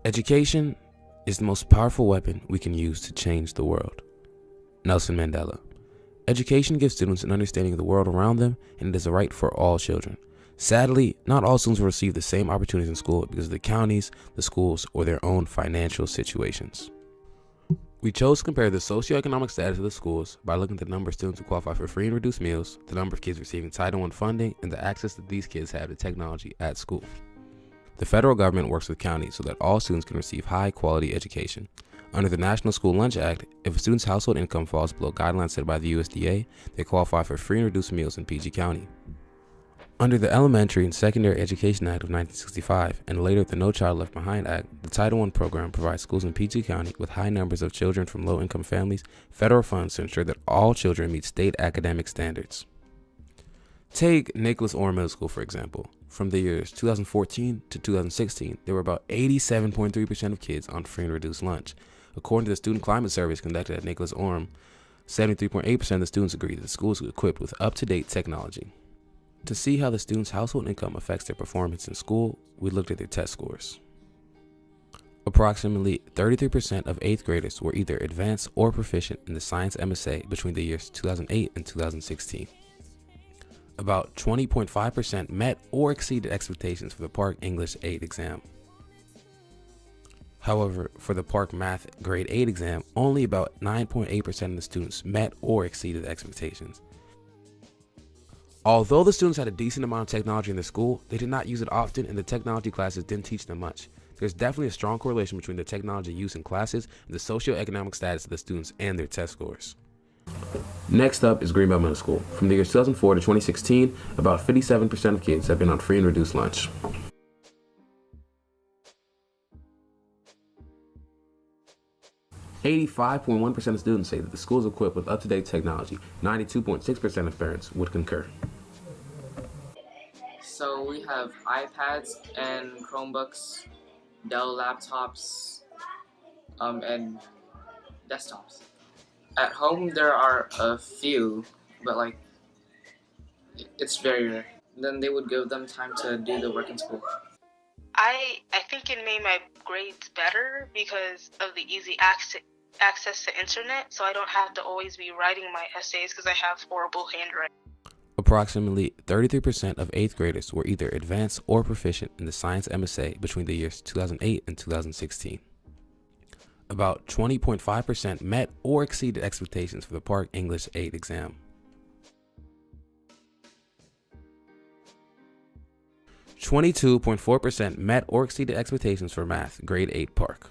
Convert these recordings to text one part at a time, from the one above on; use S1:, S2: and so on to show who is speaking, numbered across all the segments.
S1: Education is the most powerful weapon we can use to change the world. Nelson Mandela. Education gives students an understanding of the world around them, and it is a right for all children. Sadly, not all students will receive the same opportunities in school because of the counties, the schools, or their own financial situations. We chose to compare the socioeconomic status of the schools by looking at the number of students who qualify for free and reduced meals, the number of kids receiving Title I funding, and the access that these kids have to technology at school. The federal government works with counties so that all students can receive high-quality education. Under the National School Lunch Act, if a student's household income falls below guidelines set by the USDA, they qualify for free and reduced meals in PG County. Under the Elementary and Secondary Education Act of 1965, and later the No Child Left Behind Act, the Title I program provides schools in PG County with high numbers of children from low-income families federal funds to ensure that all children meet state academic standards. Take Nicholas Orr Middle School, for example. From the years 2014 to 2016, there were about 87.3% of kids on free and reduced lunch. According to the student climate surveys conducted at Nicholas Orr, 73.8% of the students agreed that the school is equipped with up-to-date technology. To see how the students' household income affects their performance in school, we looked at their test scores. Approximately 33% of 8th graders were either advanced or proficient in the Science MSA between the years 2008 and 2016. About 20.5% met or exceeded expectations for the Park English 8 exam. However, for the Park Math Grade 8 exam, only about 9.8% of the students met or exceeded expectations. Although the students had a decent amount of technology in their school, they did not use it often and the technology classes didn't teach them much. There's definitely a strong correlation between the technology used in classes and the socioeconomic status of the students and their test scores. Next up is Greenbelt Middle School. From the years 2004 to 2016, about 57% of kids have been on free and reduced lunch. .5% of students say that the school is equipped with up-to-date technology. 92.6% of parents would concur.
S2: So we have iPads and Chromebooks, Dell laptops, and desktops. At home there are a few, but it's very rare. Then they would give them time to do the work in school.
S3: I think it made my grades better because of the easy access to internet, so I don't have to always be writing my essays because I have horrible handwriting.
S1: Approximately 33% of 8th graders were either advanced or proficient in the Science MSA between the years 2008 and 2016. About 20.5% met or exceeded expectations for the Park English 8 exam. 22.4% met or exceeded expectations for Math Grade 8 Park.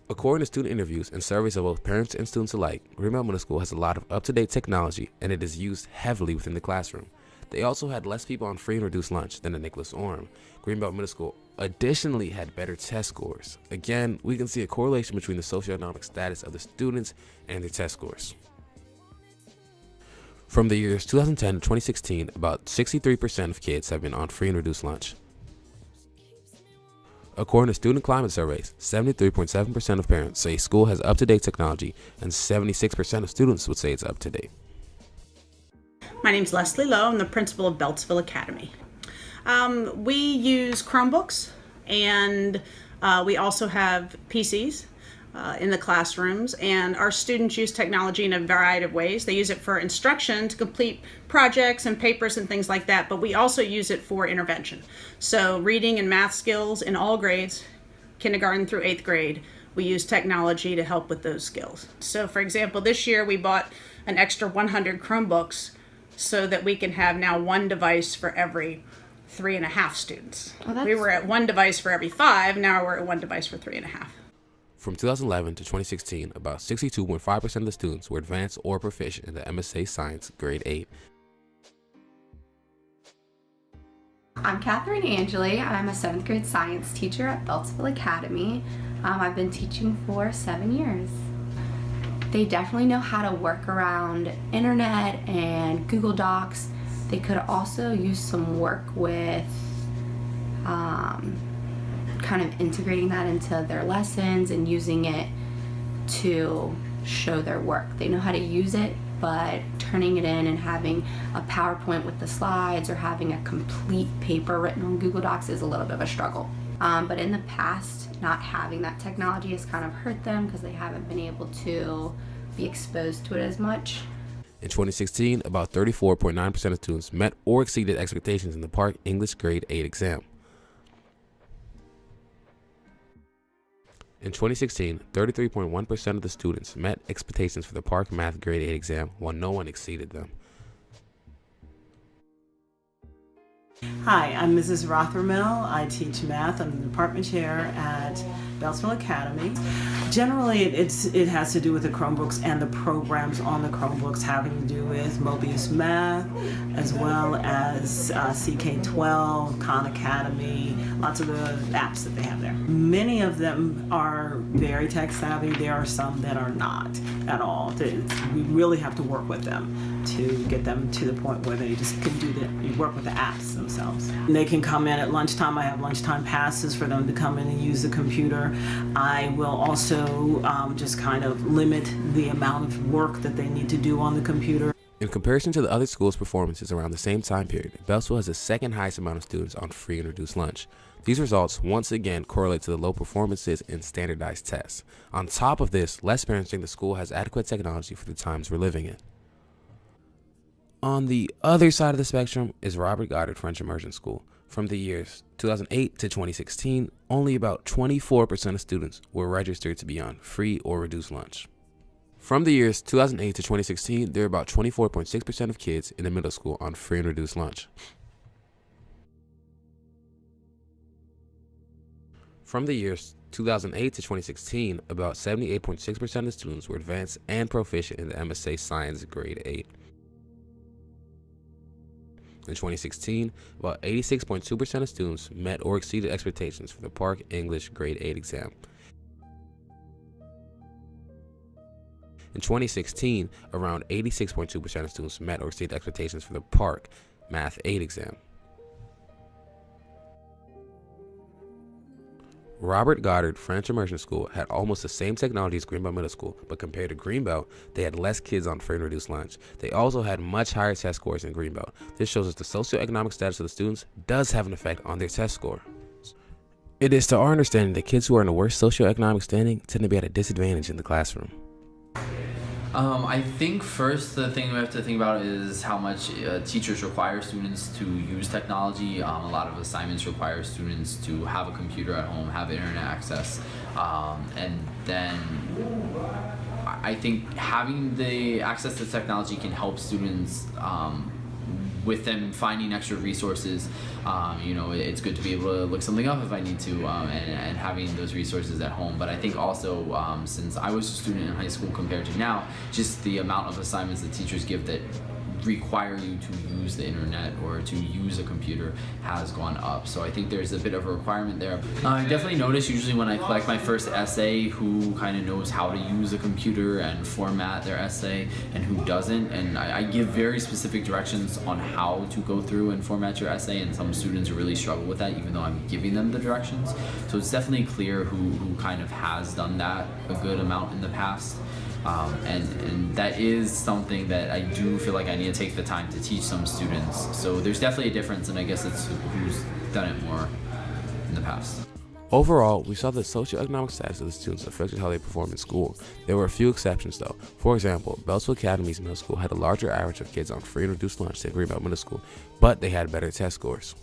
S1: According to student interviews and surveys of both parents and students alike, Greenbelt Middle School has a lot of up-to-date technology and it is used heavily within the classroom. They also had less people on free and reduced lunch than at Nicholas Orr. Greenbelt Middle School additionally had better test scores. Again, we can see a correlation between the socioeconomic status of the students and their test scores. From the years 2010 to 2016, about 63% of kids have been on free and reduced lunch. According to student climate surveys, 73.7% of parents say school has up-to-date technology and 76% of students would say it's up-to-date.
S4: My name's Leslie Lowe. I'm the principal of Beltsville Academy. We use Chromebooks and we also have PCs in the classrooms, and our students use technology in a variety of ways. They use it for instruction to complete projects and papers and things like that, but we also use it for intervention. So reading and math skills in all grades, kindergarten through 8th grade, we use technology to help with those skills. So for example, this year we bought an extra 100 Chromebooks so that we can have now one device for every 3.5 students. We were at one device for every 5, now we're at one device for 3.5.
S1: From 2011 to 2016, about 62.5% of the students were advanced or proficient in the MSA Science Grade 8.
S5: I'm Catherine Angeli. I'm a 7th grade science teacher at Beltsville Academy. I've been teaching for 7 years. They definitely know how to work around internet and Google Docs. They could also use some work with kind of integrating that into their lessons and using it to show their work. They know how to use it but turning it in and having a PowerPoint with the slides or having a complete paper written on Google Docs is a little bit of a struggle. But in the past, not having that technology has kind of hurt them because they haven't been able to be exposed to it as much.
S1: In 2016, about 34.9% of students met or exceeded expectations in the Park English Grade 8 exam. In 2016, 33.1% of the students met expectations for the Park Math Grade 8 exam, while no one exceeded them.
S6: Hi, I'm Mrs. Rothermel. I teach math. I'm the department chair at Beltsville Academy. Generally, it has to do with the Chromebooks and the programs on the Chromebooks having to do with Mobius Math, as well as CK12, Khan Academy, lots of the apps that they have there. Many of them are very tech savvy. There are some that are not at all. We really have to work with them to get them to the point where they just can work with the apps themselves. And they can come in at lunchtime. I have lunchtime passes for them to come in and use the computer. I will also just kind of limit the amount of work that they need to do on the computer.
S1: In comparison to the other schools' performances around the same time period, Beltsville has the second highest amount of students on free and reduced lunch. These results once again correlate to the low performances in standardized tests. On top of this, less parents think the school has adequate technology for the times we're living in. On the other side of the spectrum is Robert Goddard French Immersion School. From the years 2008 to 2016, only about 24% of students were registered to be on free or reduced lunch. From the years 2008 to 2016, there are about 24.6% of kids in the middle school on free and reduced lunch. From the years 2008 to 2016, about 78.6% of students were advanced and proficient in the MSA Science Grade 8. In 2016, about 86.2% of students met or exceeded expectations for the Park English Grade 8 exam. In 2016, around 86.2% of students met or exceeded expectations for the Park Math 8 exam. Robert Goddard French Immersion School had almost the same technology as Greenbelt Middle School, but compared to Greenbelt, they had less kids on free and reduced lunch. They also had much higher test scores than Greenbelt. This shows us the socioeconomic status of the students does have an effect on their test score. It is to our understanding that kids who are in the worst socioeconomic standing tend to be at a disadvantage in the classroom.
S7: I think first the thing we have to think about is how much teachers require students to use technology. A lot of assignments require students to have a computer at home, have internet access, and then I think having the access to technology can help students with them finding extra resources. It's good to be able to look something up if I need to, and having those resources at home. But I think also, since I was a student in high school compared to now, just the amount of assignments that teachers give that require you to use the internet or to use a computer has gone up. So I think there's a bit of a requirement there. I definitely notice usually when I collect my first essay who kind of knows how to use a computer and format their essay and who doesn't, and I give very specific directions on how to go through and format your essay, and some students really struggle with that even though I'm giving them the directions. So it's definitely clear who kind of has done that a good amount in the past. And that is something that I do feel like I need to take the time to teach some students. So there's definitely a difference, and I guess it's who's done it more in the past.
S1: Overall, we saw that socioeconomic status of the students affected how they performed in school. There were a few exceptions though. For example, Beltsville Academy's middle school had a larger average of kids on free and reduced lunch than Greenbelt Middle School, but they had better test scores.